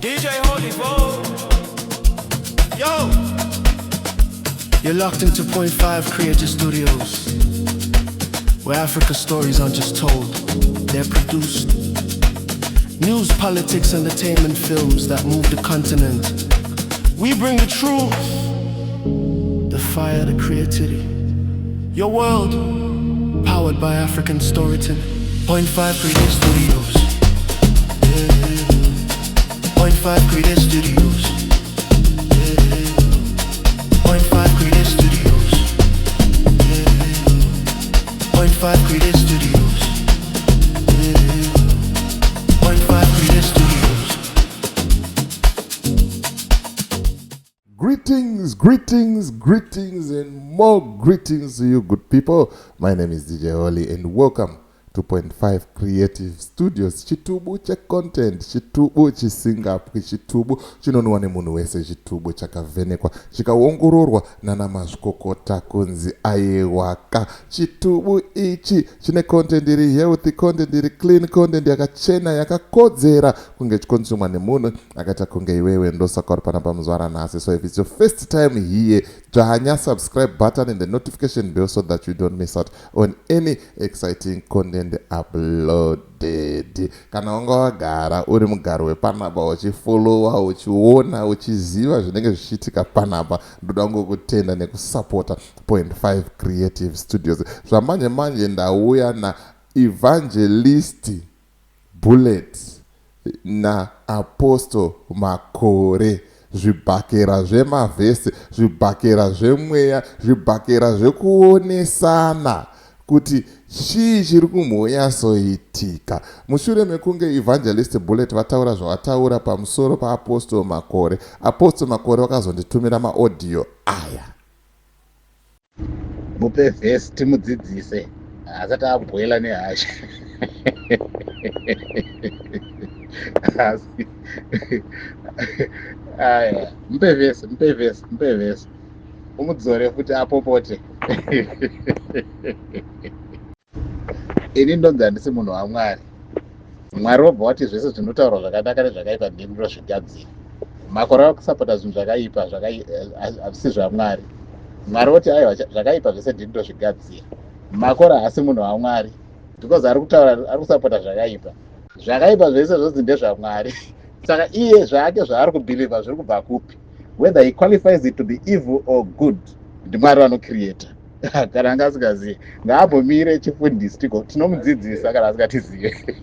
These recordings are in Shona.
DJ Holy Vogue. Yo! You're locked into Point 5 Creative Studios, where Africa's stories aren't just told, they're produced. News, politics, entertainment, films that move the continent. We bring the truth, the fire, the creativity. Your world, powered by African storytelling. Point 5 Creative Studios. Point 5 Creative Studios. Point 5 Creative Studios. Point 5 Creative Studios. Point 5 Creative Studios. Greetings, and more greetings to you, good people. My name is DJ Holly, and welcome to Point 5 Creative Studios. Chitubu cha content, chitubu chisingapu, chitubu chinonwa nemunhu wese, chitubu chakavenekwa chikaongororwa nana mazvikokota kunzi aiwaka. Chitubu ichi chine content iri healthy, content iri clean, content yakachena, yakakodzera kunge chikonsumwa nemunhu akata kunge iwewe ndosaka uri panapa muzvara nhasi. So if it's your first time here, dzvanya subscribe button and the notification bell so that you don't miss out on any exciting content uploaded. Kana wanga wagara uri mugaro wepanapa uchifollowa, uchiona, uchiziva zvinenge zvichiitika panapa, ndoda kungokutenda nekusupporta Point 5 Creative Studios. Zvamanje manje ndauya na Evangelist Bullet na Apostle Makore. Zvibhakera zvemavhesi, zvibhakera zvemweya, zvibhakera zvekuonesana kuti chii chiri kumweya soitika. Mushure mekunge Evangelist Bullet vataura zvavataura pamusoro paApostle Makore, Apostle Makore wakazonditumira maaudio aya. Mupe vhesi timudzidzise asati abwela nehasha. Aya, mupe vhesi umudzore futi apopote. Ini ndonzi handisi munhu waMwari. Mwari wobva wati zvese zvinotaurwa zvakanaka nezvakaipa ndini ndozvigadzira. Makore akusapota zvinhu zvakaipa havisi zvaMwari. Mwari woti aiwa zvakaipa zvese ndini ndozvigadzira. Makore haasi munhu waMwari because ari kutaura, ari kusapota zvakaipa. Zvakaipa zvese zvose ndezvaMwari. Saka iye zvake zvaari kubhiliva zviri kubva kupi? Whether he qualifies it to be evil or good, ndiMwari vanocreata. Kana anga asingazive ngaambomire chifundisi tinomudzidzisa kana asingatizive.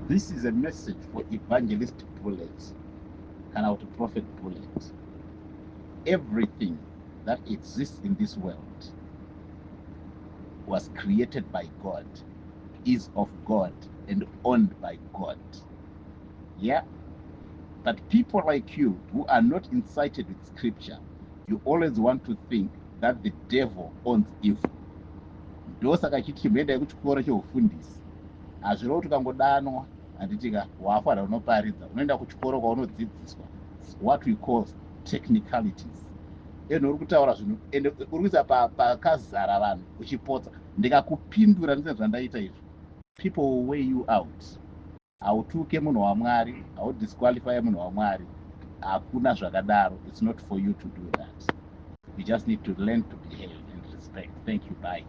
This is a message for Evangelist Bullet kana kuti Prophet Bullet. Everything that exists in this world was created by God, is of God, and owned by God. Yeah? But people like you who are not incited with Scripture, you always want to think that the devil owns evil. Ndosaka chiti menda kuchikoro cheufundisi. Azviro kuti ukangodanwa handitika wafanira unoparidza, unoenda kuchikoro kwaunodzidziswa what we call technicalities. Eno uri kutaura zvinhu ende uri kuisa pakazara vanhu uchipotsa. Ndikakupindura ndizvo zvandaita izvo. People will weigh you out. Hautuke munhu waMwari, haudisqualify munhu waMwari. Hakuna zvakadaro. It's not for you to do that. You just need to learn to behave and respect. Thank you. Bye.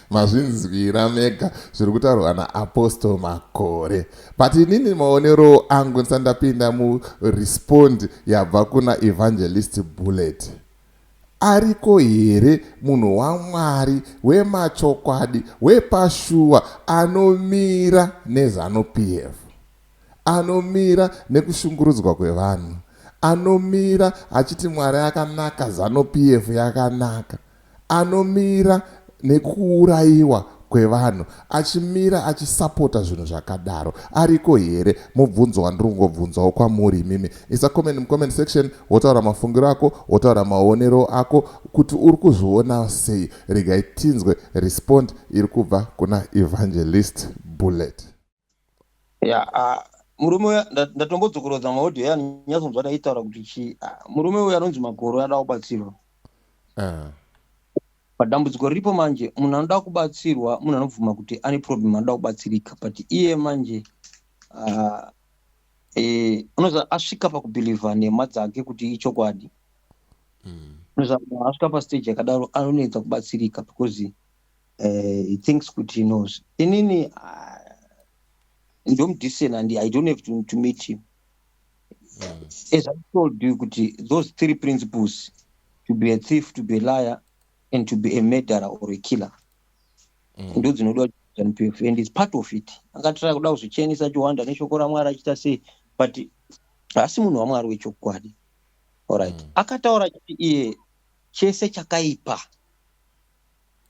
Mazvinzwira mega zviri kutaurwa naApostle Makore. But inini maonero angu ndisandapinda respond yabva kuna Evangelist Bullet. Ariko here munhu waMwari wemachokwadi wepashuwa anomira neZANU-PF, anomira nekushungurudzwa kwevanhu, anomira achiti Mwari akanaka, ZANU-PF yakanaka, anomira nekuurayiwa kwevanhu, achimira achisapota zvinhu zvakadaro. Ariko here? Mubvunzo wandiri kungobvunzawo kwamuri imimi. Isa comment section, wotaura mafungiro ako, wotaura maonero ako kuti uri kuzviona sei. Regai tinzwe respond iri kubva kuna Evangelist Bullet. Murume uya ndatombodzokoroza maaudio yanyatsonzwa ndaitaura kuti murume uya anonzi Makore ada kubatsirwa. Padambudziko riripo manje munhu anoda kubatsirwa, munhu anobvuma kuti ane problem anoda kubatsirika, but iye manje unoza asvika pakubhilivha nhema dzake kuti ichokwadi. Unoza asvika pastage yakadaro anonetsa kubatsirika because he thinks kuti he knows. Inini ndomudiseni and I don't have to meet him. As I told you, those 3 principles, to be a thief, to be a liar, and to be a murderer or a killer, and it's part of it. Akatara kuda kuzvichenesa chiwanda neshoko raMwari achita sei, but asi munhu waMwari wechokwadi. Alright. Akataura kuti iye chese chakaipa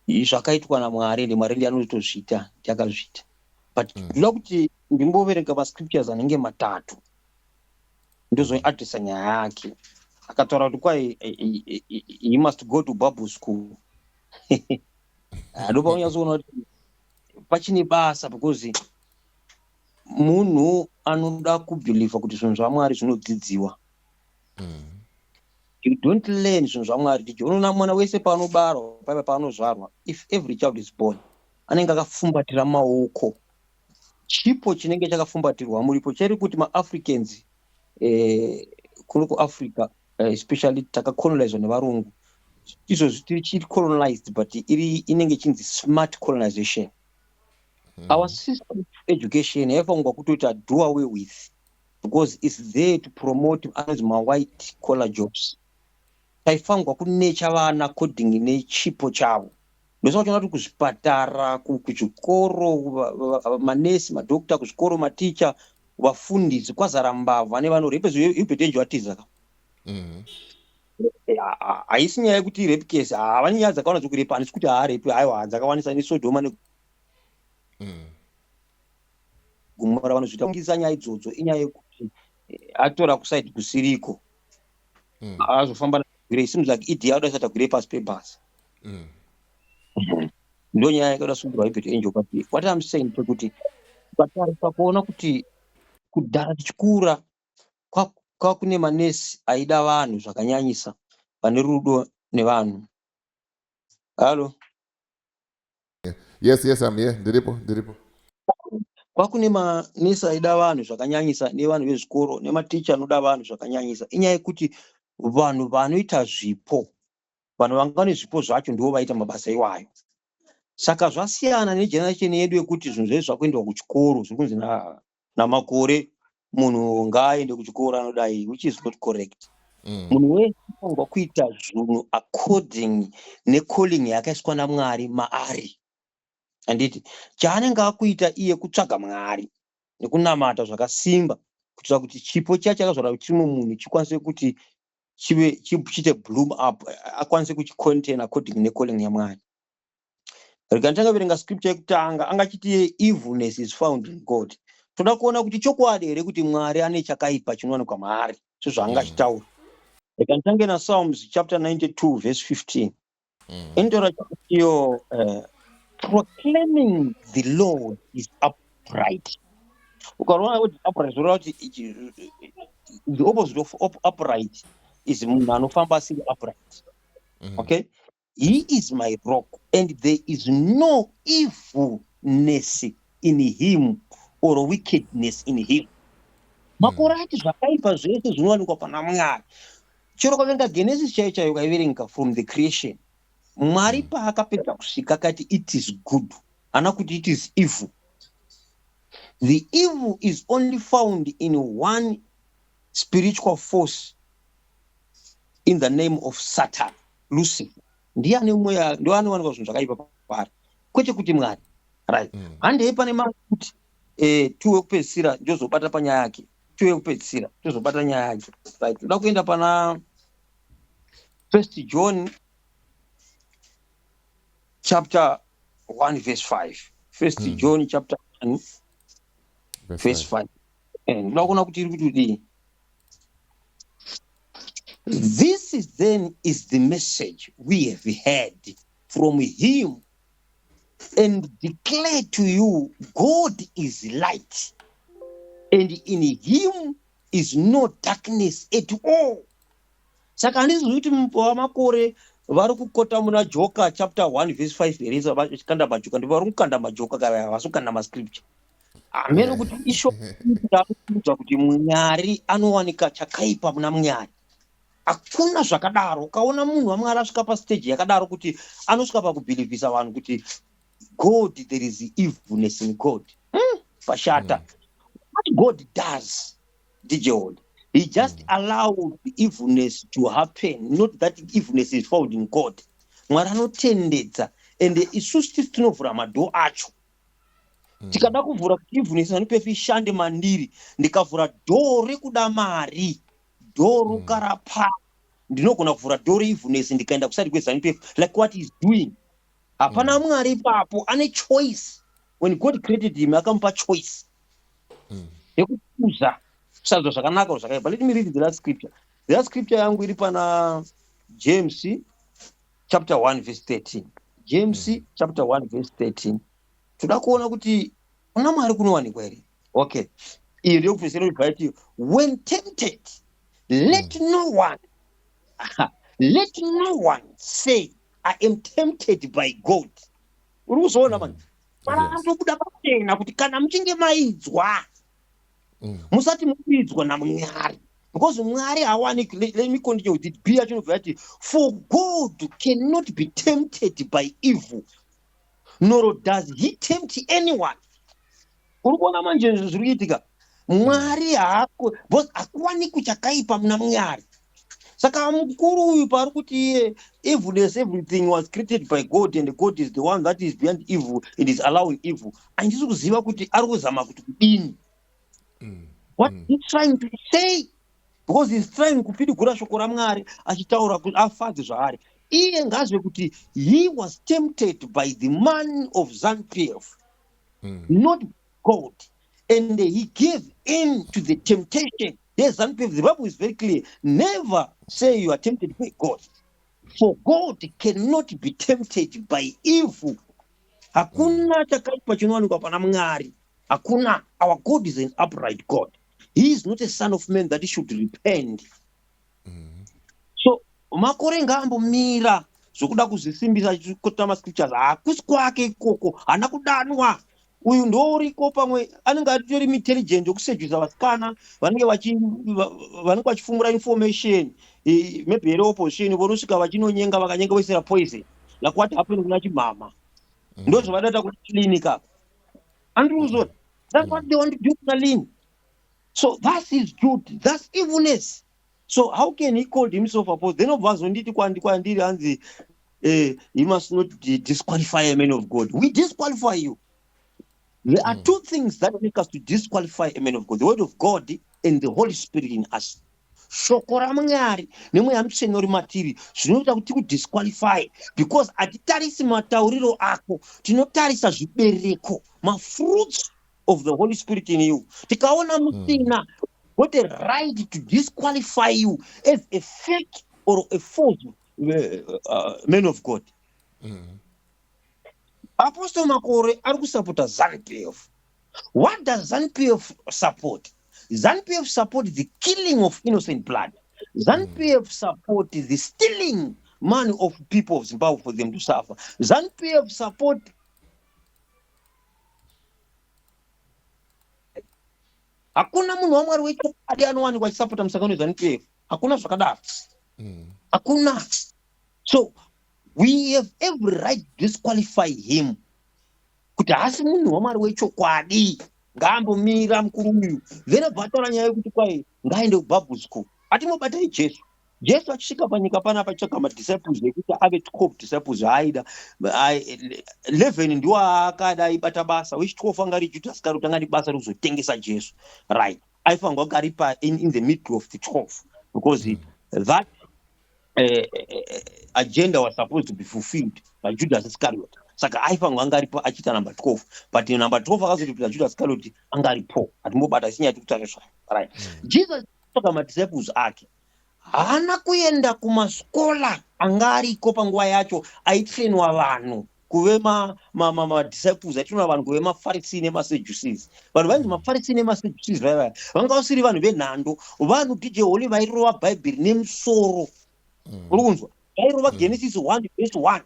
zvakaitwa naMwari ende Mwari ndiye anotozviita takazviita. But ndoda kuti ndimboverenga mascriptures anenge 3 ndozoadresa nyaya yake. Akataura kuti he must go to Bible school. Ndopa unyazoona kuti pachine basa because munhu anoda kubhilivha kuti zvinhu zvaMwari zvinodzidziwa. You don't learn zvinhu zvaMwari ticho. Unoona mwana wese paanobarwa paipa paanozvarwa, if every child is born anenge akafumbatira maoko. Chipo chinenge chakafumbatirwa muripo cheri kuti maAfricans kuno kuAfrica especially takacolonizwa nevarungu. Izvo tiri colonized but inenge chinzi smart colonization. Our system of education yaifangwa kutoita do away with because it's there to promote white collar jobs. Taifangwa kunecha vana coding nechipo chavo. Ndosaka kuti kuzvipatara, kuchikoro, manesi, madokta, kuzvikoro, maticha, vafundisi kwazara mbavha nevanorepe zveupetenjo atiza. Haisi nyaya yekuti rape case havane nyaya dzakawana dzekurepa, handisi kuti haarepi, haiwa dzakawanisa neSodoma Gomora vanozviita kungisa nyaya idzodzo. Inyaya yekuti atora kusaidi kusiriko azofamba it seems like idi yauda sata kurepa pasi pebhasi. Ndo nyaya yakauda sungirwa ipeto angel. But what I'm saying kuti patarisa kuona kuti kudhara tichikura kwakune manesi aida vanhu zvakanyanyisa vane rudo nevanhu. Halo. Yes, I'm here. Ndiripo. Kwakune manesi aida vanhu zvakanyanyisa nevanhu vezvikoro nematicha anoda vanhu zvakanyanyisa. Inyaya yekuti vanhu vanoita zvipo, vanhu vangane zvipo zvacho ndivo vaita mabasa iwayo. Saka zvasiyana negeneration yedu yekuti zvinhu zvezvi zvakuendwa kuchikoro zvikunzi namakore munhu ngaaende kuchikoro anodai, which is not correct. Munhu wese anofana kuita zvinhu according necalling yakaiswa naMwari maari. Anditi chaanenge akuita iye kutsvaga Mwari nekunamata zvakasimba kuitira kuti chipo chacho akazvara kuti chimwe munhu chikwanise kuti chiite bloom up, akwanise kuchicontain according necalling yaMwari. Rikatanga verenga scripture yekutanga angachiti evilness is found in God. Toda kuona kuti chokwadi here kuti Mwari ane chakaipa chinowanikwa maari, sezvaangachitaura. Rikatanga na Psalms chapter 92 verse 15. Intora iyo proclaiming the Lord is upright. Ukaona kuti upright kuti the opposite of upright is munhu anofamba asiri upright. Okay? He is my rock, and there is no evilness in him or wickedness in him. Makore ati zvakaipa zvese zvinowanikwa pana Mwari. Chero kwaverenga Genesis chaiyo ukaiverenga from the creation. Mwari paakapedza kusvika akati it is good, hana kuti it is evil. The evil is only found in one spiritual force in the name of Satan, Lucifer. Ndiye ane mweya, ndiye anowanikwa zvinhu zvakaipa paari, kwete kuti Mwari. Right. Handei pane mari kuti tuwe kupedzisira ndozobata panyaya yake, tuwe kupedzisira ndozobata nyaya yake. Right. Toda kuenda pana 1 John chapter 1 verse 5. 1 John chapter 1 verse 5. Ndoda kuona kuti iri kuti this is then is the message we have heard from him and declare to you, God is light, and in him is no darkness at all. Saka handisi kuti Makore vari kukota muna Joka chapter 1 verse 5 veresa vachikanda majoka, ndipo vari kukanda majoka kaya vasukanda mascripture. amene kuti ishokudza kuti Mwari anowanika chakaipa muna Mwari. Hakuna zvakadaro. Ukaona munhu waMwari asvika pastage yakadaro kuti anosvika pakubhilivhisa vanhu kuti God, there is evilness in God. Pashata. What God does, DJ Hondo, he just allows the evilness to happen, not that evilness is found in God. Mwari anotendedza, ende isusu tinovhura madho acho. Tikada kuvhura kuti evilness anopefi ishande mandiri, ndikavhura dho rekuda mari, dho rokarapa, ndinogona kuvhura dho reevilness ndikaenda kusati kweZANU-PF, like what he's doing. Hapana Mwari ipapo ane choice. When God created him, akamupa choice. Yekukuza kusadzwa zvakanaka zvakaipa. Let me read the last scripture. The last scripture yangu iri pana James chapter 1 verse 13. James chapter 1 verse 13. Toda kuona kuti una Mwari kunowanikwa here. Okay. Iyo ndio kupesera kuti when tempted, let no one say I am tempted by God. Uri kuzoona manje. Anobuda pachena kuti kana muchinge maidzwa musati muidzwa naMwari, because Mwari hawanikwi. Let me continue with it. Be actually, for God cannot be tempted by evil, nor does he tempt anyone. Uri kuona manje zviri kuitika. Mwari hakuwanikwi chakaipa muna Mwari. Saka mukuru uyu pari kuti evilness, everything was created by God and God is the one that is behind evil and is allowing evil. Andisi kuziva kuti ari kuzama kuti kudini. What he's trying to say, because he's trying kupidugura shoko raMwari achitaura kuti afadze zvaari. Iye ngazve kuti he was tempted by the man of ZANU-PF, not God, and he gave in to the temptation. Yes, ZANU-PF, the Bible is very clear. Never say you are tempted by God. For God cannot be tempted by evil. Hakuna chakaipa chinowanikwa pana Mwari. Hakuna. Our God is an upright God. He is not a son of man that he should repent. So, Makore ngaambomira zvokuda kuzvisimbisa chikotama scriptures. Hakusi kwake ikoko. Hana kudanwa. Uyu ndoriko pamwe anenge atori intelligent yokusedzvisa vasikana vanenge vachifumura information, maybe here opposition vonosvika vachinonyenga vakanyenga voisira poison, like what happened kuna chimama. Ndo zvavadata kuti clinic up. Andruzona, that's what they want to do kuna lini. So that is truth, that's evilness. So how can he call himself apostle? Then obvazonditi kwandiri hanzi he must not disqualify a man of God. We disqualify you. There are two things that make us to disqualify a man of God: the word of God and the Holy Spirit in us. Shoko raMwari nemweya mutsvene uri matiri zvinoita kuti tikudisqualify, because hatitarisi matauriro ako, tinotarisa zvibereko, fruits of the Holy Spirit in you. Tikaona musina, what a right to disqualify you as a fake or a false man of God. Apostle Makore ari kusapota ZANU-PF. What does ZANU-PF support? ZANU-PF supports the killing of innocent blood. ZANU-PF supports the stealing money of people of Zimbabwe for them to suffer. ZANU-PF support hakuna munhu waMwari wechokwadi anowanikwa achisapota musangano weZANU-PF. Hakuna zvakadaro. Hakuna. So we have every right to disqualify him. Kuti hasi munhu waMwari wechokwadi ngaambomira mukuru uyu. Then abvataura nyaya yekuti kwai ngaende kuBible school. Atimobatai Jesu. Jesu achisvika panyika panapa achitsvaga madisciples ekuti ave 12 disciples aaida. 11 ndiwo akada aibata basa. Wechi12 anga ari Judas Iscariot anga ari basa rekuzotengesa Jesu. Right. Aifanirwa kunge ari in the middle of the 12, because that agenda was supposed to be fulfilled by Judas Iscariot. Saka aifanirwa anga aripo achiita number 12. But in number 12 akazotopinda Judas Iscariot anga aripo. Atimobata sinyati kutariswa. Right. Jesus toka madisciples ake haana kuenda kumaskola anga ariko panguva yacho aitrenwa vanhu kuve madisciples, aitrenwa vanhu kuve maFarisi nemaSadducees. Vanhu vanzi maFarisi nemaSadducees vanga vasiri vanhu venhando, vanhu DJ Holy vairova Bhaibheri nemusoro. Uri kunzwa? Vairova Genesis 1 verse 1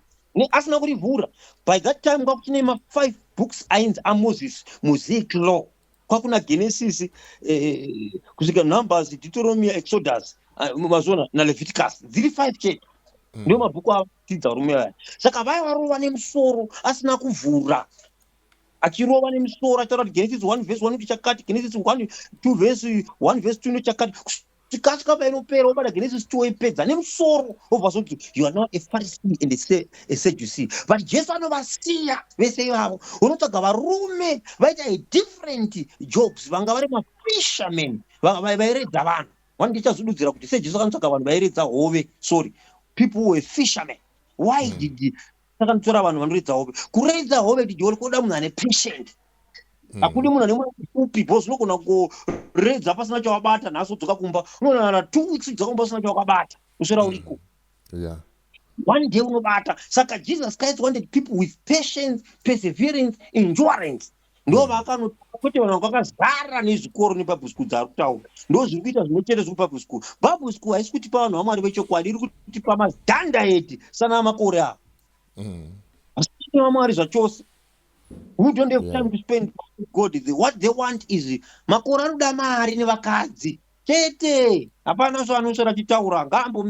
asina kurivhura. By that time kwakuchine 5 books ainzi aMoses, Mosaic law. kwakuna Genesis, kusvika Numbers, Deuteronomy, Exodus, mazona naLeviticus, dziri 5 chete. Ndio mabhuku adzidzisa varume vaya. Saka vaivarova nemusoro asina kuvhura, achirova nemusoro achitaura kuti Genesis 1 verse 1 chakati, Genesis 1 2 verse 1 verse 2 chakati, kusvika painopera wobata Genesis 2 waipedza nemusoro wobva kuti you are now a Pharisee and a Sadducee. But Jesu anovasiya vese ivavo, unotsvaga varume vaita different jobs, vanga vari mafishermen vairedza vanhu. Vandichazodudzira kuti seJesu akanotsvaga vanhu vairedza hove, sorry, people who were fishermen. Why did saka nditora vanhu vanoredza hove? Kuredza hove tijiori kuda munhu ane patient. Hakudi munhu ane upi, because unogona kuredza pasina chawabata nhasi udzoka kumba, unoona 2 weeks udzoka kumba usina chawakabata, uswera uriko. Yeah. One day unobata. Saka Jesus Christ wanted people with patience, perseverance, endurance. Ndo vakanoti kuti vanhu vakazara nezvikoro neBible school dzari kutaura. Ndo zviri kuita zvinocherezwa kuBible school. Bible school haisi kutipa vanhu vamwari vechokwadi, iri kutipa mazanda eti sana Makore ava. Asi vamwari zvachose. Who don't have time to spend with God. What they want is Makore anoda mari nevakadzi chete. Hapana zvanoswera achitaura ngambo